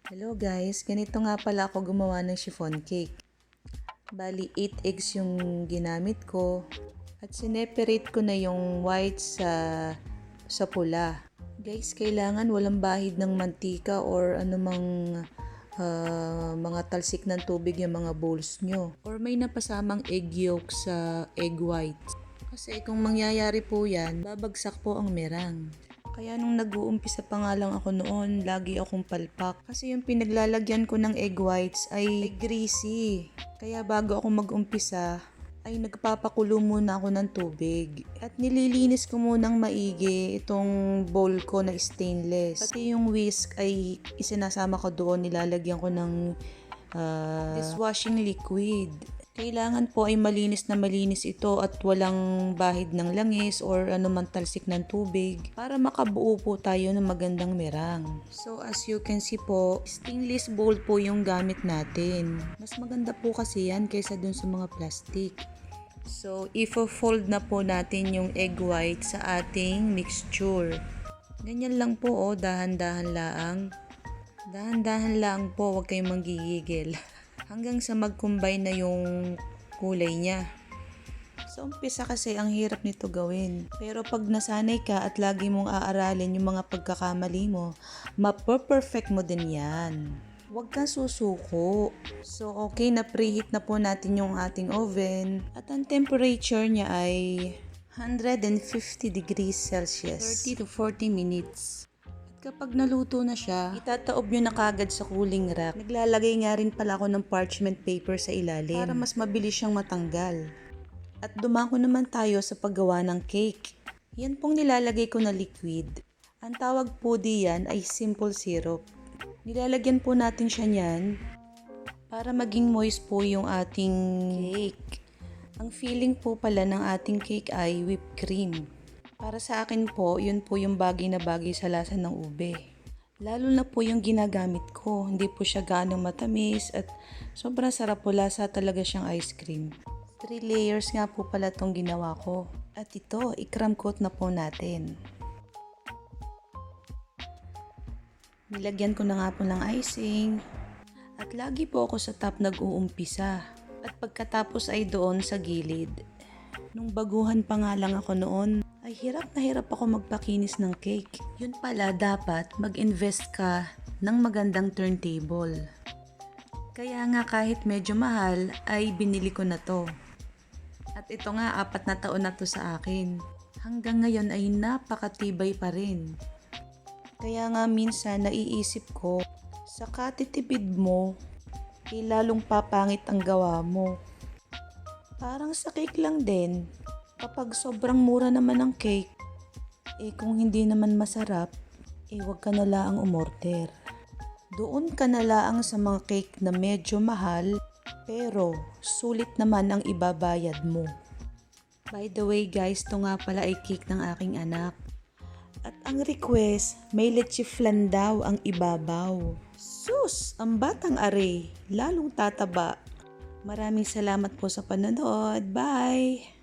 Hello guys, ganito nga pala ako gumawa ng chiffon cake. Bali 8 eggs yung ginamit ko at sineperate ko na yung white sa pula. Guys, kailangan walang bahid ng mantika or anumang mga talsik ng tubig yung mga bowls nyo. Or may napasamang egg yolk sa egg white. Kasi kung mangyayari po yan, babagsak po ang merang. Kaya nung nag-uumpisa pa nga lang ako noon, lagi akong palpak. Kasi yung pinaglalagyan ko ng egg whites ay greasy. Kaya bago ako mag-umpisa, ay nagpapakulo muna ako ng tubig. At nililinis ko munang maigi itong bowl ko na stainless. Pati yung whisk ay isinasama ko doon, nilalagyan ko ng dishwashing liquid. Kailangan po ay malinis na malinis ito at walang bahid ng langis or anumang talsik ng tubig para makabuo po tayo ng magandang merang. So as you can see po, stainless bowl po yung gamit natin. Mas maganda po kasi yan kaysa dun sa mga plastic. So ifo-fold na po natin yung egg white sa ating mixture. Ganyan lang po dahan-dahan lang. Dahan-dahan lang po, huwag kayong manggigigil. Hanggang sa mag-combine na yung kulay niya. Sa umpisa kasi ang hirap nito gawin. Pero pag nasanay ka at lagi mong aaralin yung mga pagkakamali mo, mapo-perfect mo din yan. Huwag kang susuko. So okay, na preheat na po natin yung ating oven. At ang temperature niya ay 150 degrees Celsius. 30 to 40 minutes. Kapag naluto na siya, itataob nyo na kagad sa cooling rack. Naglalagay nga rin pala ako ng parchment paper sa ilalim para mas mabilis siyang matanggal. At dumako naman tayo sa paggawa ng cake. Yan pong nilalagay ko na liquid. Ang tawag po diyan ay simple syrup. Nilalagyan po natin siya niyan para maging moist po yung ating cake. Ang filling po pala ng ating cake ay whipped cream. Para sa akin po, yun po yung bagay na bagay sa lasa ng ube. Lalo na po yung ginagamit ko. Hindi po siya ganong matamis at sobrang sarap po, lasa talaga siyang ice cream. 3 layers nga po pala tong ginawa ko. At ito, i-crumb coat na po natin. Nilagyan ko na nga po ng icing. At lagi po ako sa top nag-uumpisa. At pagkatapos ay doon sa gilid. Nung baguhan pa nga lang ako noon, ay hirap na hirap ako magpakinis ng cake. Yun pala, dapat mag-invest ka ng magandang turntable. Kaya nga kahit medyo mahal, ay binili ko na to. At ito nga, 4 na taon na to sa akin. Hanggang ngayon ay napakatibay pa rin. Kaya nga minsan naiisip ko, sa katitipid mo, lalong papangit ang gawa mo. Parang sa cake lang din. Kapag sobrang mura naman ang cake, kung hindi naman masarap, wag ka na laang umorder. Doon ka na laang sa mga cake na medyo mahal, pero sulit naman ang ibabayad mo. By the way guys, ito nga pala ay cake ng aking anak. At ang request, may leche flan daw ang ibabaw. Sus! Ang batang are, lalong tataba. Maraming salamat po sa panonood. Bye!